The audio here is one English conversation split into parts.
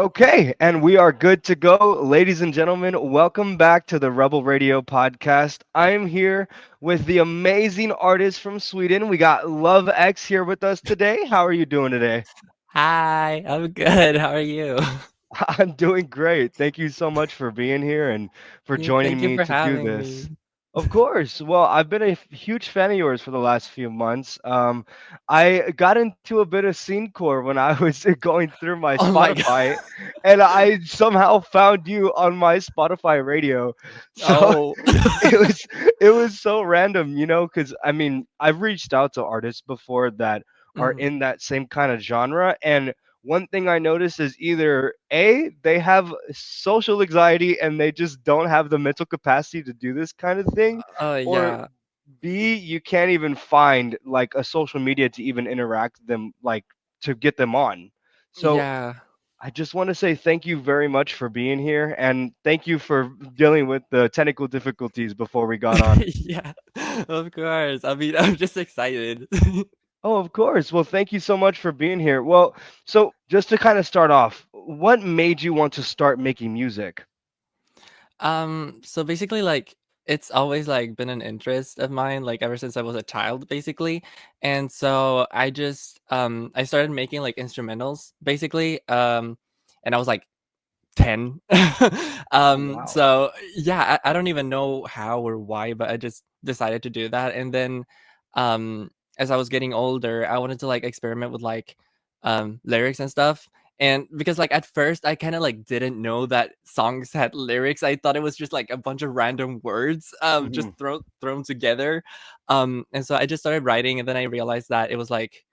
Okay, and we are good to go. Ladies and gentlemen, welcome back to the Rebel Radio podcast. I'm here with the amazing artist from Sweden. We got LooveX here with us today. How are you doing today? Hi, I'm good. How are you? I'm doing great. Thank you so much for being here and for Yeah, joining thank you me for to do having this. me. Of course. Well, I've been a huge fan of yours for the last few months. I got into a bit of scene core when I was going through my Oh my god. Spotify, and I somehow found you on my Spotify radio. So Oh. it was it was so random, because I mean, I've reached out to artists before that are Mhm. in that same kind of genre, and one thing I noticed is either A, they have social anxiety and they just don't have the mental capacity to do this kind of thing, Oh or yeah. B, you can't even find like a social media to even interact them like to get them on. So Yeah. I just want to say thank you very much for being here and thank you for dealing with the technical difficulties before we got on. Yeah. Of course. I mean, I'm just excited. Oh, of course. Well, thank you so much for being here. Well, so just to kind of start off, what made you want to start making music? So basically like it's always like been an interest of mine like ever since I was a child basically. And so I started making like instrumentals basically. And I was like 10. Oh, wow. So yeah, I don't even know how or why, but I just decided to do that. And then as I was getting older, I wanted to like experiment with like lyrics and stuff. And because like at first I kind of like didn't know that songs had lyrics. I thought it was just like a bunch of random words just Hmm. thrown together. And so I just started writing, and then I realized that it was like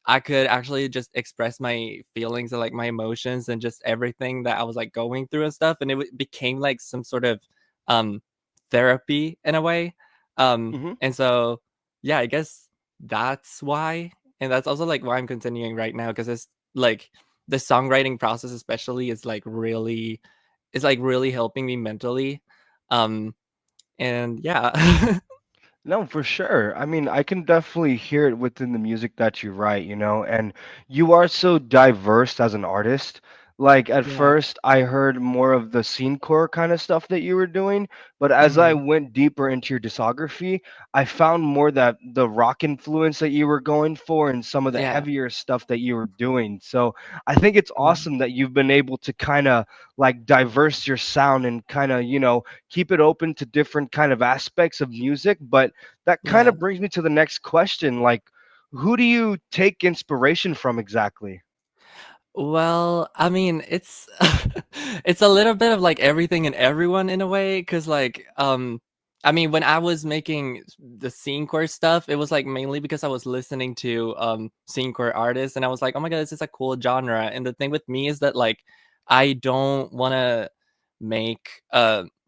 I could actually just express my feelings and like my emotions and just everything that I was like going through and stuff, and became like some sort of um therapy in a way. Hmm. And so yeah, I guess that's why, and that's also like why I'm continuing right now, because it's like the songwriting process especially is like really helping me mentally. Um and yeah. No, for sure. I mean, I can definitely hear it within the music that you write, and you are so diverse as an artist. Like at Yeah. first, I heard more of the scene core kind of stuff that you were doing, but as I Mhm. went deeper into your discography, I found more that the rock influence that you were going for and some of the Yeah. heavier stuff that you were doing. So I think it's Mhm. awesome that you've been able to kind of like diverse your sound and kind of, keep it open to different kind of aspects of music, but that kind Yeah. of brings me to the next question. Like, who do you take inspiration from exactly? Well, I mean, it's it's a little bit of like everything and everyone in a way, because like I mean, when I was making the scene core stuff, it was like mainly because I was listening to scene core artists, and I was like, oh my god, this is a cool genre. And the thing with me is that like I don't want to make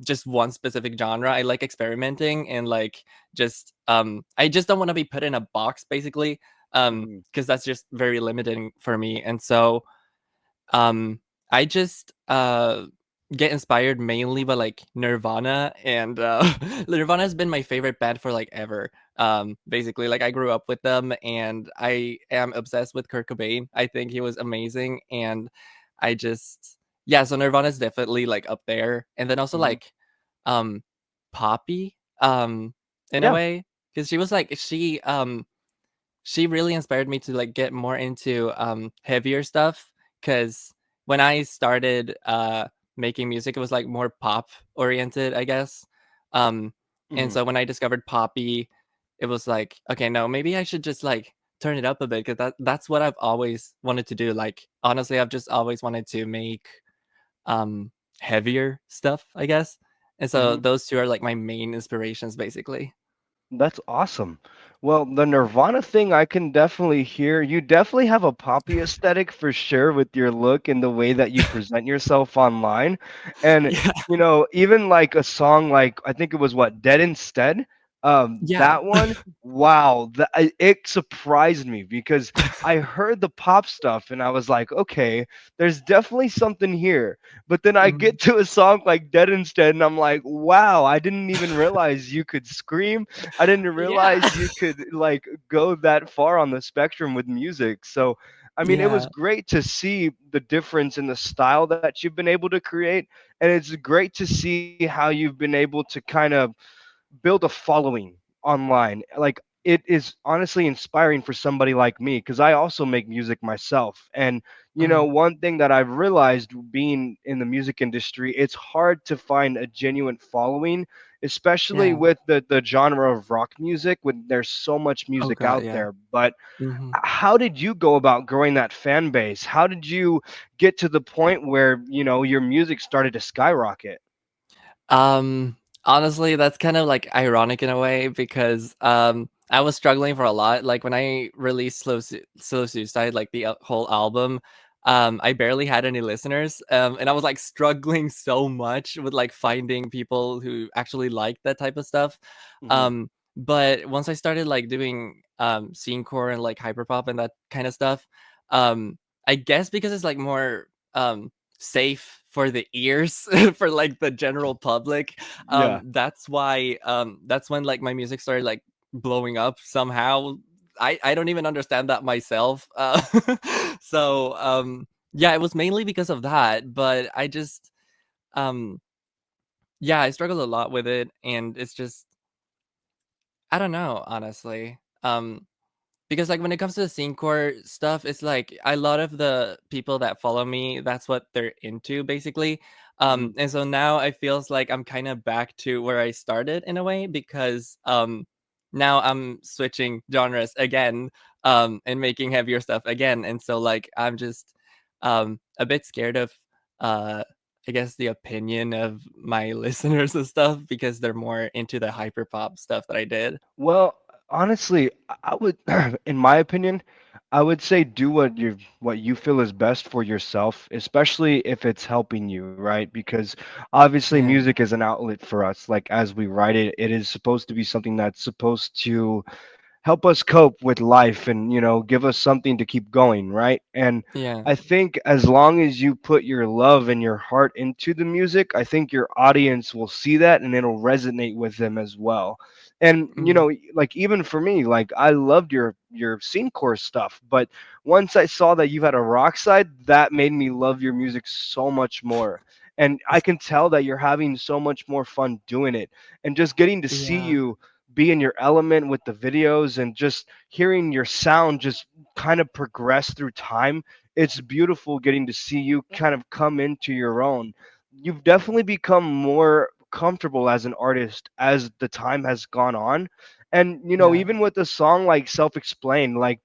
just one specific genre. I like experimenting, and like just I just don't want to be put in a box basically, Mhm. because that's just very limiting for me. And so um, I just get inspired mainly by like Nirvana, and Nirvana has been my favorite band for like ever. Basically, like I grew up with them, and I am obsessed with Kurt Cobain. I think he was amazing, and I just yeah. So Nirvana is definitely like up there, and then also Mhm. like um, Poppy, in a Yeah. way, because she really inspired me to like get more into heavier stuff, because when I started making music, it was like more pop oriented, I guess. um and Mhm. so when I discovered Poppy, it was like, okay, no, maybe I should just like turn it up a bit, because that's what I've always wanted to do. Like honestly, I've just always wanted to make um heavier stuff, I guess. And so Mhm. those two are like my main inspirations basically. That's awesome. Well, the Nirvana thing, I can definitely hear. You definitely have a poppy aesthetic for sure with your look and the way that you present yourself online. And, Yeah. even like a song like, I think it was what, Dead Instead? Yeah. That one, wow, it surprised me because I heard the pop stuff and I was like, okay, there's definitely something here. But then I Mhm. get to a song like Dead Instead and I'm like, wow, I didn't even realize you could scream. I didn't Yeah. realize you could like go that far on the spectrum with music. So I mean, it was Yeah. great to see the difference in the style that you've been able to create, and it's great to see how you've been able to kind of build a following online. Like, it is honestly inspiring for somebody like me because I also make music myself. And Mhm. one thing that I've realized being in the music industry, it's hard to find a genuine following, especially Yeah. with the genre of rock music when there's so much Oh music god, out yeah. there. But Mhm. how did you go about growing that fan base? How did you get to the point where your music started to skyrocket? Um, Honestly, that's kind of like ironic in a way because I was struggling for a lot. Like when I released Slow Suicide, like the whole album, I barely had any listeners, and I was like struggling so much with like finding people who actually liked that type of stuff. Hmm. But once I started like doing scene core and like hyperpop and that kind of stuff, um, I guess because it's like more safe for the ears for like the general public, Yeah. that's why that's when like my music started like blowing up somehow. I don't even understand that myself. So yeah, it was mainly because of that, but I just um yeah, I struggled a lot with it, and it's just I don't know, honestly. Because like when it comes to the scene core stuff, it's like a lot of the people that follow me, that's what they're into basically. Hmm. And so now I feels like I'm kind of back to where I started in a way because now I'm switching genres again, and making heavier stuff again. And so like I'm just a bit scared of uh I guess the opinion of my listeners and stuff because they're more into the hyperpop stuff that I did. Well, honestly, I would, in my opinion, I would say do what you feel is best for yourself, especially if it's helping you, right? Because obviously Yeah. music is an outlet for us. Like as we write it, it is supposed to be something that's supposed to help us cope with life and give us something to keep going, right? And Yeah. I think as long as you put your love and your heart into the music, I think your audience will see that and it'll resonate with them as well. And Mhm. like even for me, like I loved your scene core stuff, but once I saw that you had a rock side, that made me love your music so much more. And I can tell that you're having so much more fun doing it, and just getting to see Yeah. you be in your element with the videos and just hearing your sound just kind of progress through time. It's beautiful getting to see you kind of come into your own. You've definitely become more comfortable as an artist as the time has gone on. And Yeah. even with a song like Self Explain, like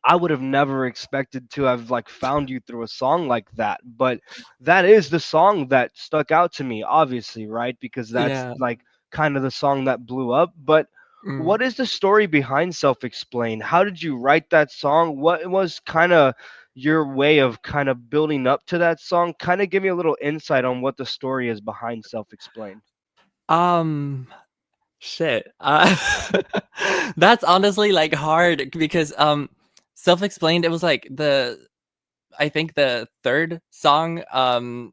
I would have never expected to have like found you through a song like that. But that is the song that stuck out to me, obviously, right? Because that's Yeah. like kind of the song that blew up. But Mm. what is the story behind Self Explain? How did you write that song? What was kind of your way of kind of building up to that song? Kind of give me a little insight on what the story is behind Self Explain. Um, Shit. That's honestly like hard because self-explained it was like the I think the third song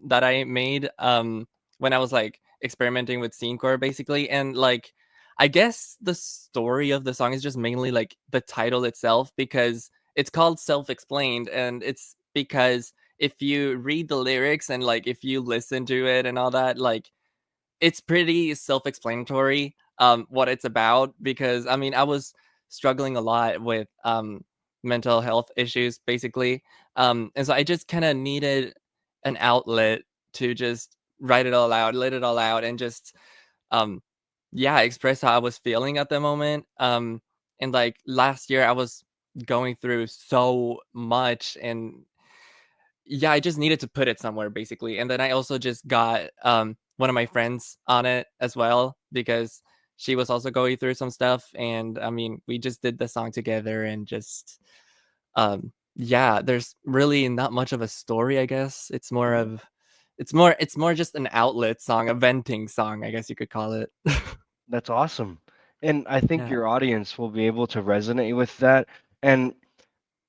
that I made when I was like experimenting with scenecore basically, and like I guess the story of the song is just mainly like the title itself because it's called self-explained, and it's because if you read the lyrics and like if you listen to it and all that, like it's pretty self-explanatory, what it's about because, I mean, I was struggling a lot with, mental health issues, basically, and so I just kinda needed an outlet to just write it all out, let it all out, and just, um, yeah, express how I was feeling at the moment, and, like, last year, I was going through so much, and yeah, I just needed to put it somewhere basically. And then I also just got one of my friends on it as well because she was also going through some stuff, and I mean, we just did the song together and just yeah, there's really not much of a story, I guess. It's more just an outlet song, a venting song, I guess you could call it. That's awesome. And I think Yeah. your audience will be able to resonate with that. And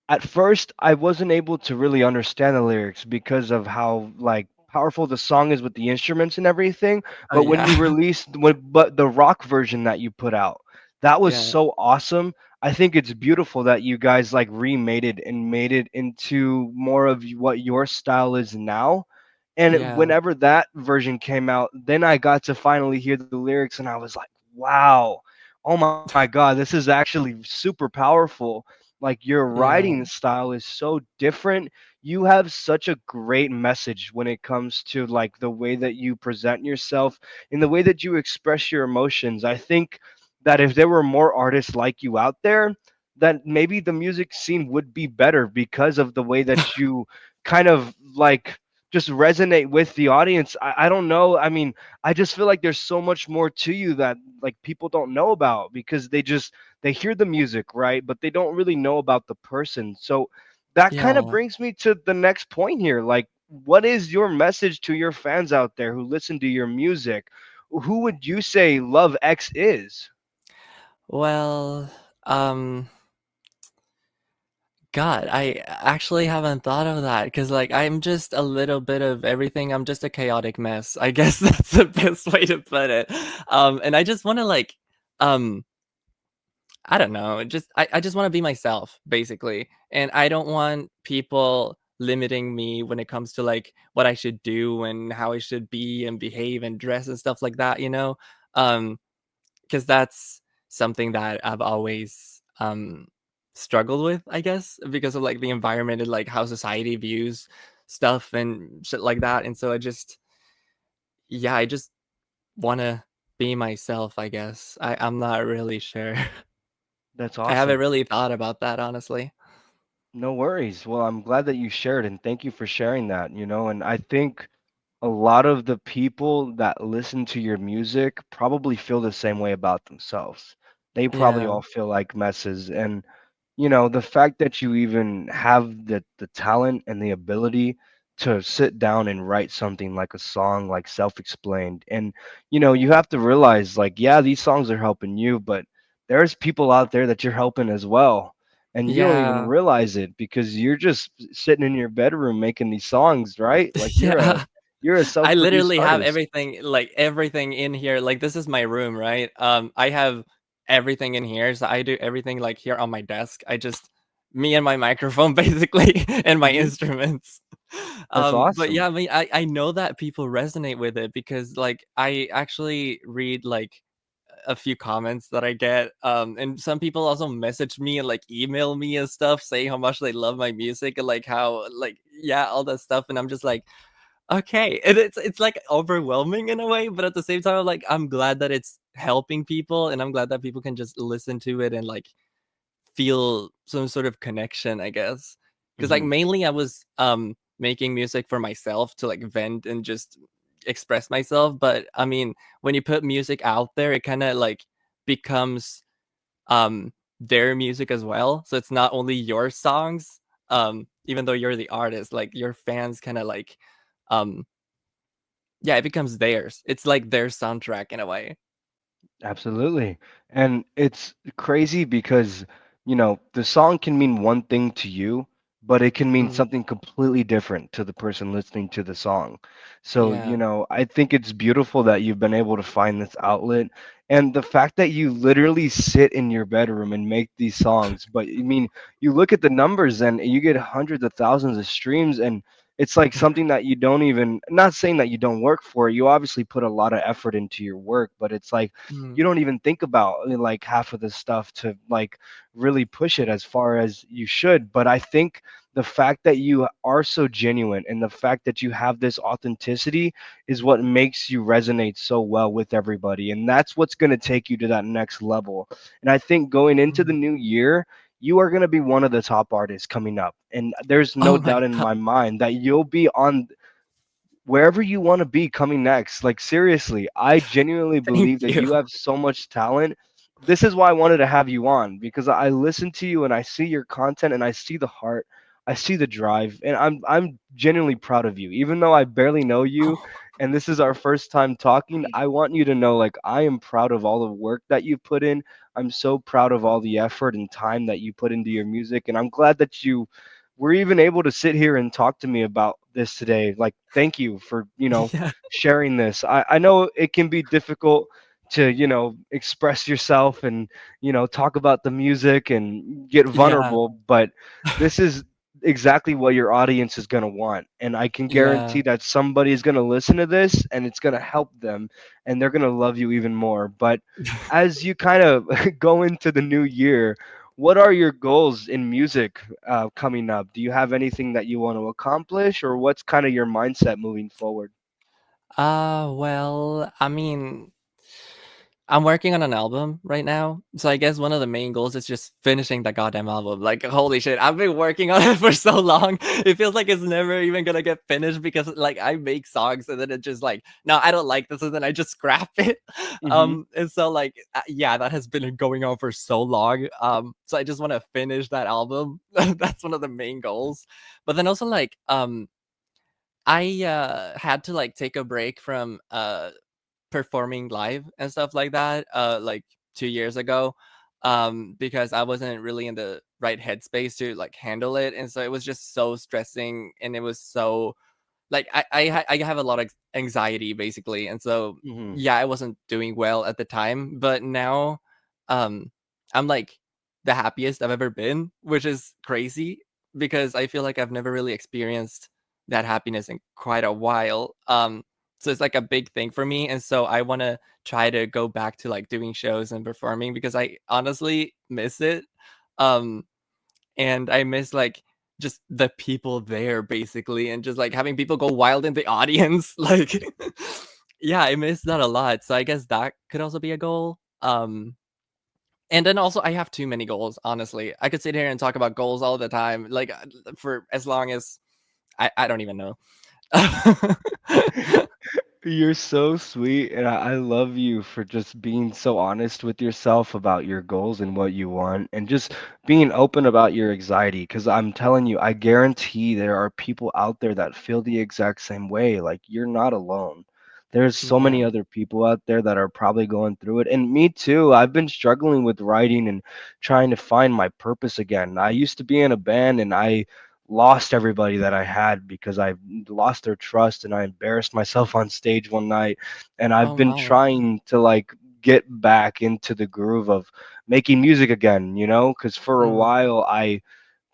at first I wasn't able to really understand the lyrics because of how like powerful the song is with the instruments and everything. Oh But when yeah. you released but the rock version that you put out, that was Yeah. so awesome. I think it's beautiful that you guys like remade it and made it into more of what your style is now. And Yeah. whenever that version came out, then I got to finally hear the lyrics and I was like, wow, oh my God, this is actually super powerful. Like your Yeah. writing style is so different. You have such a great message when it comes to like the way that you present yourself and the way that you express your emotions. I think that if there were more artists like you out there, that maybe the music scene would be better because of the way that you kind of like just resonate with the audience. I don't know. I mean, I just feel like there's so much more to you that like people don't know about because they hear the music, right? But they don't really know about the person. So that kind of Yeah. brings me to the next point here. Like, what is your message to your fans out there who listen to your music? Who would you say Love X is? Well, um, God, I actually haven't thought of that because, like, I'm just a little bit of everything. I'm just a chaotic mess. I guess that's the best way to put it. And I just want to um, I don't know, I just want to be myself, basically, and I don't want people limiting me when it comes to like what I should do and how I should be and behave and dress and stuff like that. Um, because that's something that I've always struggled with, I guess, because of like the environment and like how society views stuff and shit like that. And so yeah, I just want to be myself, I guess. I'm not really sure. That's I haven't awesome. really thought about that, honestly. No worries. Well, I'm glad that you shared and thank you for sharing that, and I think a lot of the people that listen to your music probably feel the same way about themselves. They probably Yeah. all feel like messes. And, the fact that you even have the talent and the ability to sit down and write something like a song, like self explained. And, you have to realize, like, yeah, these songs are helping you, but there's people out there that you're helping as well. And you don't even Yeah. realize it because you're just sitting in your bedroom making these songs, right? Like Yeah. you're a I self-produced literally have artist. everything in here. Like, this is my room, right? I have everything in here, so I do everything, like, here on my desk. Me and my microphone, basically, and my Hmm. instruments. That's But awesome. yeah, I mean, I know that people resonate with it because, like, I actually read, like, a few comments that I get, and some people also message me and, like, email me and stuff saying how much they love my music and, like, how like, yeah, all that stuff, and I'm just like, okay, and it's, like, overwhelming in a way, but at the same time, like, I'm glad that it's helping people, and I'm glad that people can just listen to it and, like, feel some sort of connection, I guess. Because like, Hmm. mainly I was, making music for myself to, like, vent and just express myself, but, I mean, when you put music out there, it kinda, like, becomes, um, their music as well, so it's not only your songs, even though you're the artist, like, your fans kinda, like, um yeah, it becomes theirs. It's like their soundtrack in a way. Absolutely. And it's crazy because, the song can mean one thing to you, but it can mean Mm, something completely different to the person listening to the song. So, yeah. I think it's beautiful that you've been able to find this outlet. And the fact that you literally sit in your bedroom and make these songs, but I mean, you look at the numbers and you get hundreds of thousands of streams, and it's like something that you don't even, not saying that you don't work for it, you obviously put a lot of effort into your work, but it's like Mm. you don't even think about like half of the stuff to like really push it as far as you should. But I think the fact that you are so genuine and the fact that you have this authenticity is what makes you resonate so well with everybody, and that's what's going to take you to that next level. And I think going into the Mhm. new year, you are going to be one of the top artists coming up, and there's no Oh my doubt in god, my mind that you'll be on wherever you want to be coming next. Like seriously, I genuinely thank believe that you. you have so much talent. This is why I wanted to have you on because I listen to you and I see your content and I see the heart, I see the drive, and I'm genuinely proud of you. Even though I barely know you Oh, and this is our first time talking, I want you to know like I am proud of all the work that you put in. I'm so proud of all the effort and time that you put into your music, and I'm glad that you were even able to sit here and talk to me about this today. Like, thank you for, yeah. sharing this. I know it can be difficult to express yourself and talk about the music and get Yeah, vulnerable, but this is exactly what your audience is going to want, and I can yeah. guarantee that somebody is going to listen to this and it's going to help them, and they're going to love you even more. But as you kind of go into the new year, what are your goals in music coming up? Do you have anything that you want to accomplish, or what's kind of your mindset moving forward? Well, I mean, I'm working on an album right now, so I guess one of the main goals is just finishing that goddamn album. Like, holy shit, I've been working on it for so long. It feels like it's never even gonna get finished because like I make songs and then it just like, no, I don't like this, and then I just scrap it. Hmm. And so like, yeah, that has been going on for so long. So I just want to finish that album. That's one of the main goals. But then also like, I had to like take a break from performing live and stuff like that, like 2 years ago, because I wasn't really in the right headspace to, like, handle it, and so it was just so stressing, and it was so like, I have a lot of anxiety, basically, and so, Hmm. yeah, I wasn't doing well at the time, but now, um, I'm, like, the happiest I've ever been, which is crazy because I feel like I've never really experienced that happiness in quite a while, so it's, like, a big thing for me, and so I wanna try to go back to, like, doing shows and performing because I honestly miss it, um and I miss, like, just the people there basically and just, like, having people go wild in the audience, like yeah, I miss that a lot, so I guess that could also be a goal, and then also I have too many goals, honestly. I could sit here and talk about goals all the time, like, for as long as I don't even know. You're so sweet, and I love you for just being so honest with yourself about your goals and what you want, and just being open about your anxiety. Because I'm telling you, I guarantee there are people out there that feel the exact same way. Like, you're not alone. There's so many Yeah. other people out there that are probably going through it, and me too. I've been struggling with writing and trying to find my purpose again. I used to be in a band, and I lost everybody that I had because I lost their trust, and I embarrassed myself on stage one night, and I've Oh been my. trying to like get back into the groove of making music again, cuz for a Mm, while I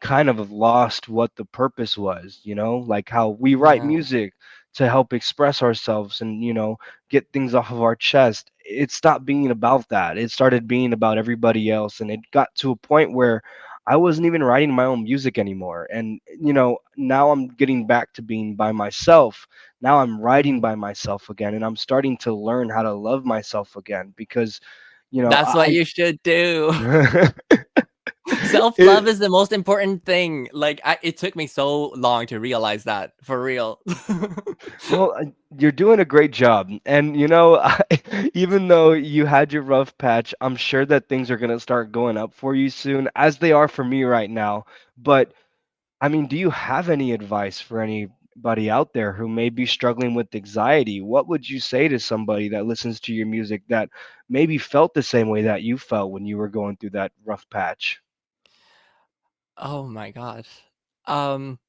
kind of have lost what the purpose was, like how we write yeah. music to help express ourselves and, get things off of our chest. It stopped being about that. It started being about everybody else. And it got to a point where I wasn't even writing my own music anymore. And, now I'm getting back to being by myself. Now I'm writing Mhm. by myself again. And I'm starting to learn how to love myself again because, That's what you should do. I, Self-love it, is the most important thing. Like, it took me so long to realize that, for real. Well, you're doing a great job. And, even though you had your rough patch, I'm sure that things are going to start going up for you soon, as they are for me right now. But, I mean, do you have any advice for anybody out there who may be struggling with anxiety? What would you say to somebody that listens to your music that maybe felt the same way that you felt when you were going through that rough patch? Oh my gosh.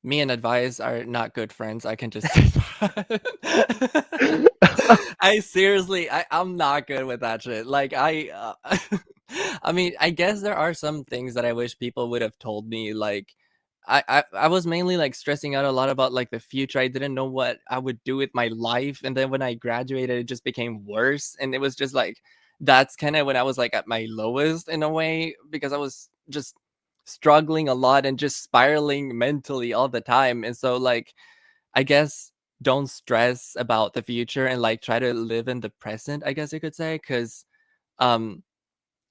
Me and Advise are not good friends, I can just say that. I seriously, I'm not good with that shit. Like, I mean, I guess there are some things that I wish people would have told me, like, I was mainly, like, stressing out a lot about, like, the future. I didn't know what I would do with my life, and then when I graduated, it just became worse, and it was just, like, that's kinda when I was, like, at my lowest in a way because I was just struggling a lot and just spiraling mentally all the time, and so, like, I guess don't stress about the future and, like, try to live in the present, I guess you could say, because um,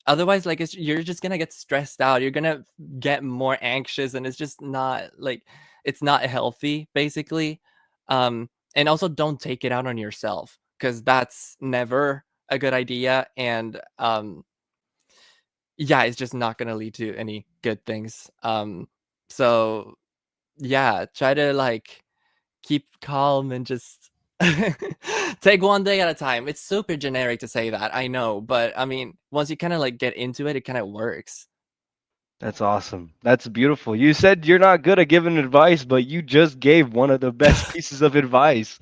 otherwise, like, you're just gonna get stressed out, you're gonna get more anxious, and it's just not, like it's not healthy, basically, and also don't take it out on yourself because that's never a good idea, and, yeah, it's just not gonna lead to any good things, so, yeah, try to, like, keep calm and just take one day at a time. It's super generic to say that, I know, but I mean, once you kind of like get into it, it kind of works. That's awesome. That's beautiful. You said you're not good at giving advice, but you just gave one of the best pieces of advice.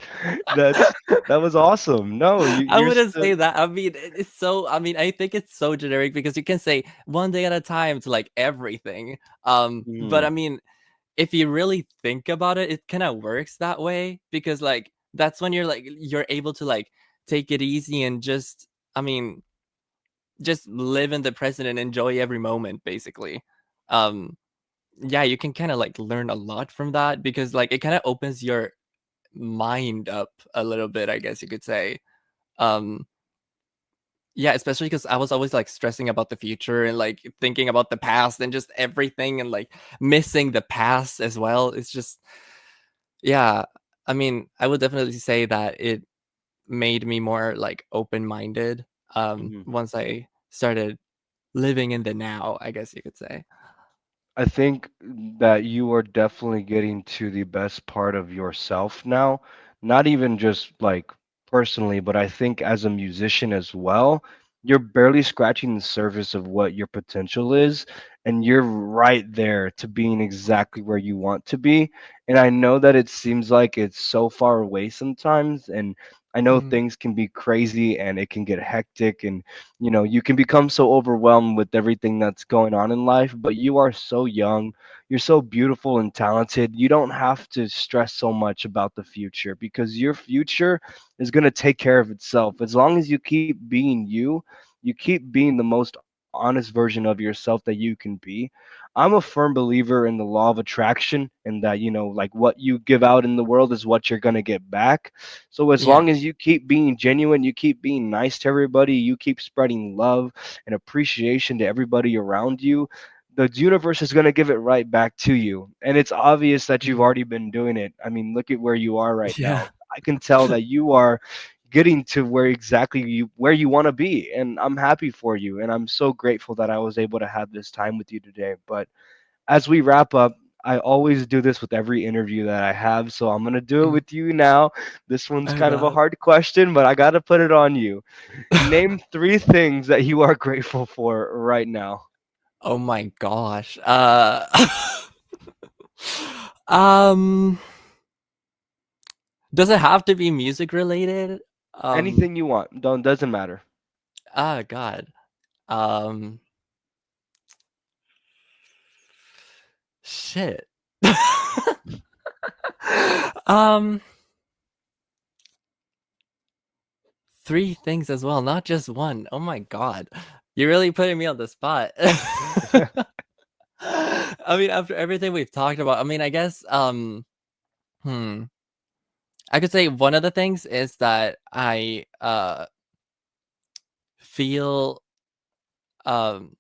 That's that was awesome. No, I you're wouldn't still. say that. I mean, it's so. I mean, I think it's so generic because you can say one day at a time to like everything. But I Mhm, mean, if you really think about it, it kind of works that way because like that's when you're able to like take it easy and just. I mean, just live in the present and enjoy every moment, basically. Um, yeah, you can kind of like learn a lot from that because like it kind of opens your mind up a little bit, I guess you could say. Um, yeah, especially because I was always like stressing about the future and like thinking about the past and just everything and like missing the past as well. It's just, yeah, I mean, I would definitely say that it made me more like open minded mhm. once I started living in the now, I guess you could say. I think that you are definitely getting to the best part of yourself now. Not even just like personally, but I think as a musician as well, you're barely scratching the surface of what your potential is, and you're right there to being exactly where you want to be. And I know that it seems like it's so far away sometimes, and I know Mhm. things can be crazy and it can get hectic, and you can become so overwhelmed with everything that's going on in life, but you are so young, you're so beautiful and talented. You don't have to stress so much about the future because your future is going to take care of itself. As long as you keep being you, you keep being the most honest version of yourself that you can be. I'm a firm believer in the law of attraction, and that like what you give out in the world is what you're going to get back. So as Yeah. long as you keep being genuine, you keep being nice to everybody, you keep spreading love and appreciation to everybody around you, the universe is going to give it right back to you. And it's obvious that you've Mhm. already been doing it. I mean, look at where you are right Yeah. now. I can tell that you are getting to where you want to be, and I'm happy for you, and I'm so grateful that I was able to have this time with you today. But as we wrap up, I always do this with every interview that I have, so I'm gonna do it Mhm. with you now. This one's Oh kind of a god. hard question, but I gotta put it on you. Name three things that you are grateful for right now. Oh my gosh. Um, does it have to be music related? Um, Anything you want. Don't doesn't matter. God. Um, shit. Um, three things as well, not just one. Oh my god. You're really putting me on the spot. I mean, after everything we've talked about, I mean, I guess, hmm, I could say one of the things is that I, feel, um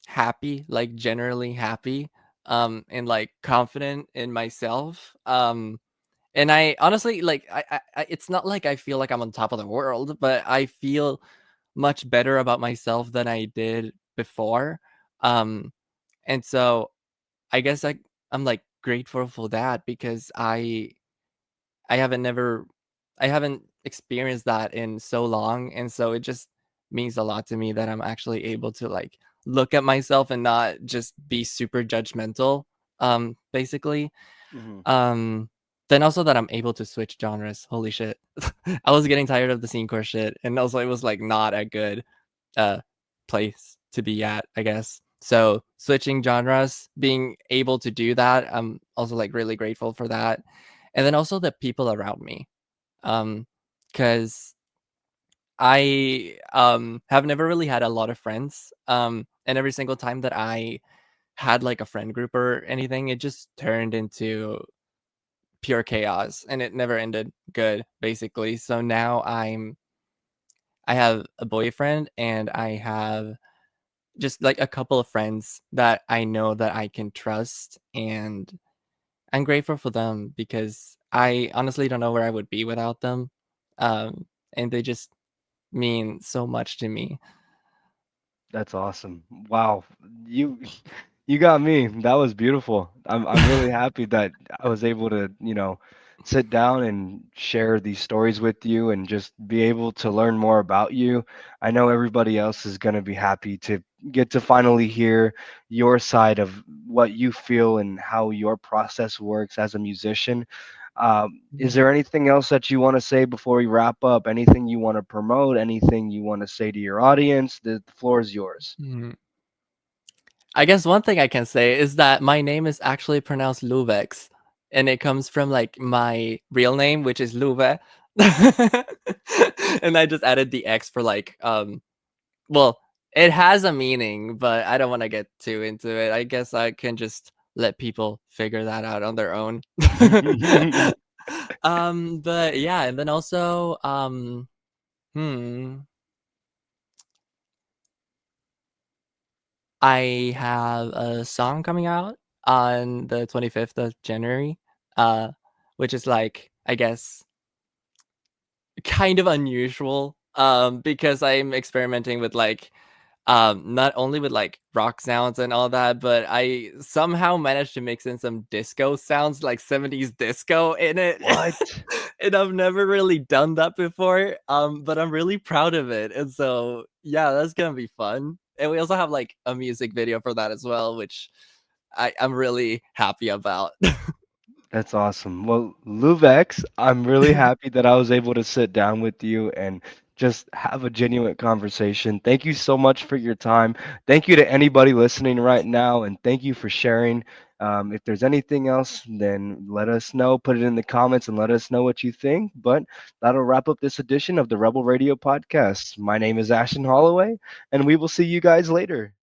happy, like generally happy, and like confident in myself. And I honestly like it's not like I feel like I'm on top of the world, but I feel much better about myself than I did before. Um, and so I guess I'm like grateful for that because I haven't never I haven't experienced that in so long, and so it just means a lot to me that I'm actually able to, like, look at myself and not just be super judgmental, basically. Hmm. Um, then also that I'm able to switch genres. Holy shit. I was getting tired of the scene core shit, and also it was, like, not a good, uh, place to be at, I guess. So, switching genres, being able to do that, I'm also, like, really grateful for that. And then also the people around me. Because I have never really had a lot of friends. And every single time that I had like a friend group or anything, it just turned into pure chaos and it never ended good, basically. So now I have a boyfriend and I have just like a couple of friends that I know that I can trust, and I'm grateful for them because I honestly don't know where I would be without them. And they just mean so much to me. That's awesome. Wow. You you got me. That was beautiful. I'm really happy that I was able to, sit down and share these stories with you and just be able to learn more about you. I know everybody else is going to be happy to, get to finally hear your side of what you feel and how your process works as a musician. Is Mhm. there anything else that you want to say before we wrap up? Anything you want to promote? Anything you want to say to your audience? The floor is yours. Mhm. I guess one thing I can say is that my name is actually pronounced LooveX, and it comes from like my real name, which is Luve. And I just added the X for like well, it has a meaning, but I don't want to get too into it. I guess I can just let people figure that out on their own. But yeah, and then also hmm I have a song coming out on the 25th of January, uh, which is like, I guess, kind of unusual, because I'm experimenting with like, not only with like rock sounds and all that, but I somehow managed to mix in some disco sounds, like 70s disco in it. What? And I've never really done that before, but I'm really proud of it. And so, yeah, that's gonna be fun. And we also have like a music video for that as well, which I'm really happy about. That's awesome. Well, LouveX, I'm really happy that I was able to sit down with you and just have a genuine conversation. Thank you so much for your time. Thank you to anybody listening right now, and thank you for sharing. If there's anything else, then let us know. Put it in the comments and let us know what you think. But that'll wrap up this edition of the Rebel Radio Podcast. My name is Ashton Holloway, and we will see you guys later.